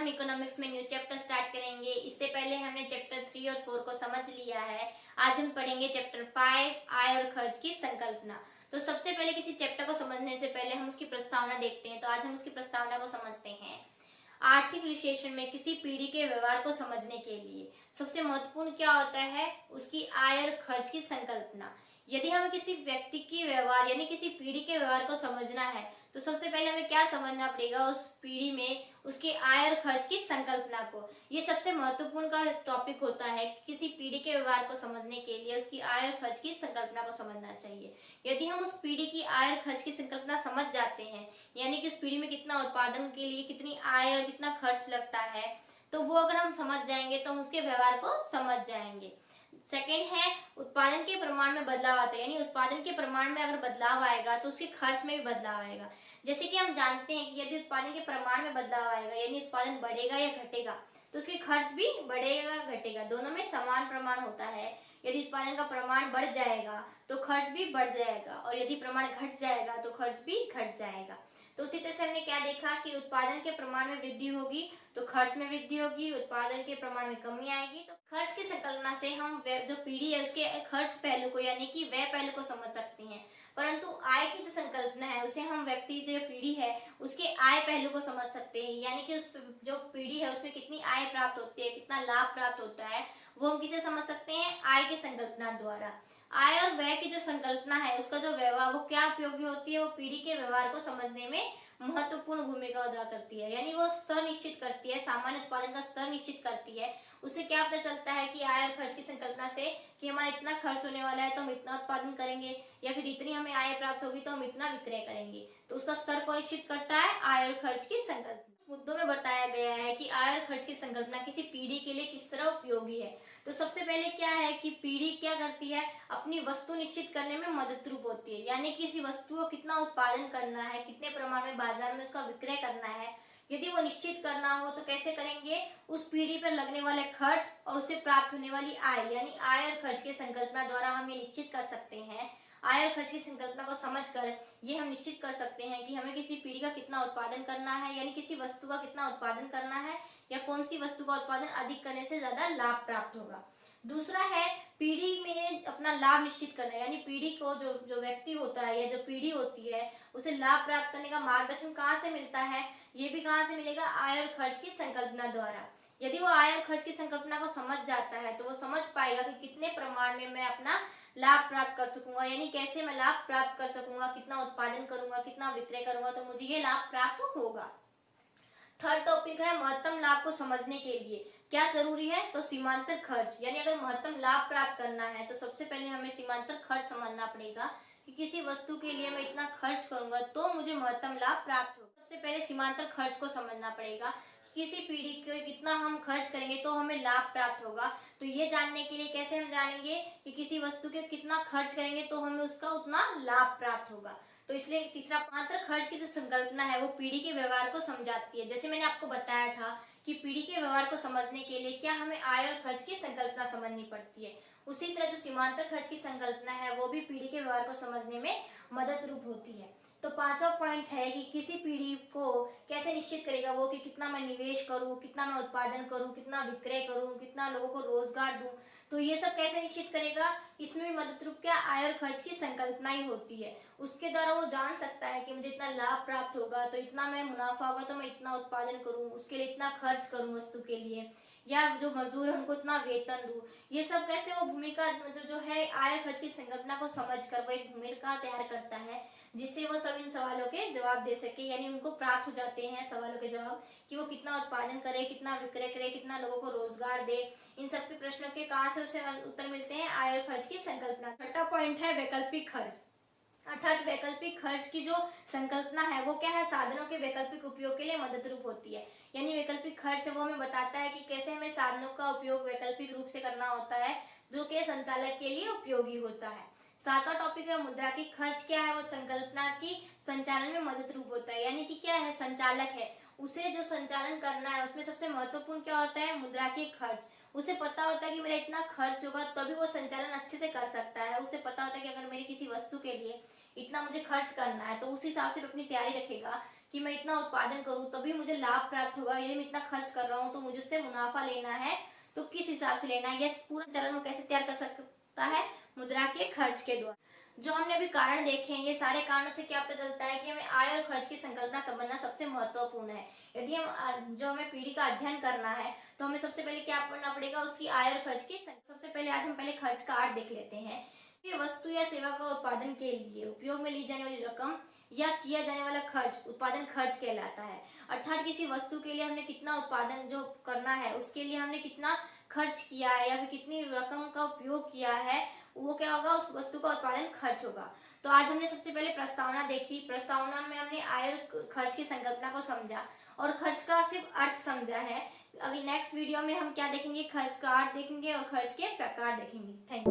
Economics में new chapter start करेंगे। इससे पहले हमने चैप्टर 3 और 4 को समझ लिया है। आज हम पढ़ेंगे चैप्टर 5 आय और खर्च की संकल्पना। तो सबसे पहले किसी चैप्टर को समझने से पहले हम उसकी प्रस्तावना देखते हैं। तो आज हम उसकी प्रस्तावना को समझते हैं। आर्थिक विश्लेषण में किसी पीढ़ी के व्यवहार को समझने के लिए सबसे महत्वपूर्ण क्या होता है, उसकी आय और खर्च की संकल्पना। यदि हमें किसी व्यक्ति की व्यवहार यानी किसी पीढ़ी के व्यवहार को समझना है तो सबसे पहले हमें क्या समझना पड़ेगा, उस पीढ़ी में उसके आय और खर्च की संकल्पना को। ये सबसे महत्वपूर्ण का टॉपिक होता है। किसी पीढ़ी के व्यवहार को समझने के लिए उसकी आय और खर्च की संकल्पना को समझना चाहिए। यदि हम उस पीढ़ी की आय और खर्च की संकल्पना समझ जाते हैं, यानी कि उस पीढ़ी में कितना उत्पादन के लिए कितनी आय और कितना खर्च लगता है, तो वो अगर हम समझ जाएंगे तो हम उसके व्यवहार को समझ जाएंगे। सेकेंड है उत्पादन के प्रमाण में बदलाव आता है, यानी उत्पादन के प्रमाण में अगर बदलाव आएगा तो उसके खर्च में भी बदलाव आएगा। जैसे कि हम जानते हैं कि यदि उत्पादन के प्रमाण में बदलाव आएगा यानी उत्पादन बढ़ेगा या घटेगा तो उसके खर्च भी बढ़ेगा घटेगा, दोनों में समान प्रमाण होता है। यदि उत्पादन का प्रमाण बढ़ जाएगा तो खर्च भी बढ़ जाएगा और यदि प्रमाण घट जाएगा तो खर्च भी घट जाएगा। तो उसी तरह से हमने क्या देखा कि उत्पादन के प्रमाण में वृद्धि होगी तो खर्च में वृद्धि होगी, उत्पादन के प्रमाण में कमी आएगी। तो खर्च की संकल्पना से हम जो पीढ़ी है उसके खर्च पहलू को यानी कि व्यय पहलू को समझ सकते हैं, परंतु आय की जो संकल्पना है उसे हम व्यक्ति जो पीढ़ी है उसके आय पहलू को समझ सकते हैं, यानी कि उस जो पीढ़ी है उसमें कितनी आय प्राप्त होती है, कितना लाभ प्राप्त होता है, वो हम किसे समझ सकते हैं, आय की संकल्पना द्वारा। आय और व्यय की जो संकल्पना है उसका जो व्यवहार वो क्या उपयोगी होती है, वो पीढ़ी के व्यवहार को समझने में महत्वपूर्ण भूमिका अदा करती है, यानी वो स्तर निश्चित करती है, सामान्य उत्पादन का स्तर निश्चित करती है। उससे क्या पता चलता है कि आय और खर्च की संकल्पना से कि हमारा इतना खर्च होने वाला है तो हम इतना उत्पादन करेंगे, या फिर इतनी हमें आय प्राप्त होगी तो हम इतना विक्रय करेंगे। तो उसका स्तर को निश्चित करता है आय और खर्च की संकल्पना। मुद्दों में बताया गया है कि आय और खर्च की संकल्पना किसी पीढ़ी के लिए किस तरह उपयोगी है। तो सबसे पहले क्या है कि पीढ़ी क्या करती है, अपनी वस्तु निश्चित करने में मददरूप होती है, यानी किसी वस्तु को कितना उत्पादन करना है, कितने प्रमाण में बाजार में उसका विक्रय करना है, यदि वो निश्चित करना हो तो कैसे करेंगे, उस पीढ़ी पर लगने वाले खर्च और उससे प्राप्त होने वाली आय यानी आय और खर्च की संकल्पना द्वारा हम ये निश्चित कर सकते हैं। आय और खर्च की संकल्पना को समझकर ये हम निश्चित कर सकते हैं कि हमें किसी पीढ़ी का कितना उत्पादन करना है, यानी किसी वस्तु का कितना उत्पादन करना है, या कौन सी वस्तु का उत्पादन अधिक करने से ज्यादा लाभ प्राप्त होगा। दूसरा है पीढ़ी में अपना लाभ निश्चित करना, यानी पीढ़ी को जो जो व्यक्ति होता है या जो पीढ़ी होती है उसे लाभ प्राप्त करने का मार्गदर्शन कहाँ से मिलता है, ये भी कहाँ से मिलेगा, आय और खर्च की संकल्पना द्वारा। यदि वो आय और खर्च की संकल्पना को समझ जाता है तो वो समझ पाएगा कि कितने प्रमाण में मैं अपना लाभ प्राप्त कर सकूंगा, यानी कैसे मैं लाभ प्राप्त कर सकूंगा, कितना उत्पादन करूंगा, कितना विक्रय करूंगा तो मुझे ये लाभ प्राप्त होगा। थर्ड टॉपिक है महत्तम लाभ को समझने के लिए क्या जरूरी है, तो सीमांतर खर्च, यानी अगर महत्तम लाभ प्राप्त करना है तो सबसे पहले हमें सीमांतर खर्च समझना पड़ेगा कि किसी वस्तु के लिए मैं इतना खर्च करूंगा तो मुझे महत्तम लाभ प्राप्त होगा। सबसे पहले सीमांतर खर्च को समझना पड़ेगा कि किसी पीढ़ी को कितना हम खर्च करेंगे तो हमें लाभ प्राप्त होगा। तो ये जानने के लिए कैसे हम जानेंगे कि किसी वस्तु के कितना खर्च करेंगे तो हमें उसका उतना लाभ प्राप्त होगा। तो इसलिए तीसरा मात्र खर्च की जो संकल्पना है वो पीढ़ी के व्यवहार को समझाती है। जैसे मैंने आपको बताया था कि पीढ़ी के व्यवहार को समझने के लिए क्या हमें आय और खर्च की संकल्पना समझनी पड़ती है, उसी तरह जो सीमांतर खर्च की संकल्पना है वो भी पीढ़ी के व्यवहार को समझने में मदद रूप होती है। तो पांचवा पॉइंट है कि किसी पीढ़ी को कैसे निश्चित करेगा वो कि कितना मैं निवेश करूं, कितना मैं उत्पादन करूं, कितना विक्रय करूं, कितना लोगों को रोजगार दूं, तो ये सब कैसे निश्चित करेगा, इसमें भी मदद रूप क्या आय और खर्च की संकल्पना ही होती है। उसके द्वारा वो जान सकता है कि मुझे इतना लाभ प्राप्त होगा तो इतना मैं मुनाफा होगा तो मैं इतना उत्पादन करूं, उसके लिए इतना खर्च करूं वस्तु के लिए, या जो मजदूर है उनको इतना वेतन दूं। ये सब कैसे वो भूमिका मतलब जो है आय और खर्च की संकल्पना को समझकर वो एक भूमिका तैयार करता है जिससे वो सब इन सवालों के जवाब दे सके, यानी उनको प्राप्त हो जाते हैं सवालों के जवाब कि वो कितना उत्पादन करे, कितना विक्रय करे, कितना लोगों को रोजगार दे। इन सब के प्रश्नों के कहाँ से उसे उत्तर मिलते हैं, आय और खर्च की संकल्पना। छठा पॉइंट है वैकल्पिक खर्च, अर्थात वैकल्पिक खर्च की जो संकल्पना है वो क्या है, साधनों के वैकल्पिक उपयोग के लिए मदद रूप होती है। यानी वैकल्पिक खर्च वो हमें बताता है कि कैसे हमें साधनों का उपयोग वैकल्पिक रूप से करना होता है जो कि संचालक के लिए उपयोगी होता है। सातवां टॉपिक है मुद्रा की खर्च, क्या है वो संकल्पना की संचालन में मदद रूप होता है, यानी कि क्या है, संचालक है उसे जो संचालन करना है उसमें सबसे महत्वपूर्ण क्या होता है, मुद्रा की खर्च। उसे पता होता है कि मेरा इतना खर्च होगा तभी वो संचालन अच्छे से कर सकता है। उसे पता होता है कि अगर मेरी किसी वस्तु के लिए इतना मुझे खर्च करना है तो उस हिसाब से अपनी तैयारी रखेगा कि मैं इतना उत्पादन करूं तभी मुझे लाभ प्राप्त होगा, यदि मैं इतना खर्च कर रहा हूं तो मुझे उससे मुनाफा लेना है तो किस हिसाब से लेना है, यह पूरा चलन वो कैसे तैयार कर सकता है, मुद्रा के खर्च के द्वारा। जो हमने अभी कारण देखे हैं, ये सारे कारणों से क्या पता चलता है कि हमें आय और खर्च की संकल्पना समझना सबसे महत्वपूर्ण है। यदि हम जो हमें पीढ़ी का अध्ययन करना है तो हमें सबसे पहले क्या पढ़ना पड़ेगा, उसकी आय और खर्च की। सबसे पहले आज हम पहले खर्च का अर्थ देख लेते हैं कि वस्तु या सेवा का उत्पादन के लिए उपयोग में ली जाने वाली रकम या किया जाने वाला खर्च उत्पादन खर्च कहलाता है। अर्थात किसी वस्तु के लिए हमने कितना उत्पादन जो करना है उसके लिए हमने कितना खर्च किया है या फिर कितनी रकम का उपयोग किया है, वो क्या होगा, उस वस्तु का उत्पादन खर्च होगा। तो आज हमने सबसे पहले प्रस्तावना देखी। प्रस्तावना में हमने आय और खर्च की संकल्पना को समझा और खर्च का सिर्फ अर्थ समझा है। अभी नेक्स्ट वीडियो में हम क्या देखेंगे, खर्च का अर्थ देखेंगे और खर्च के प्रकार देखेंगे। Thank you.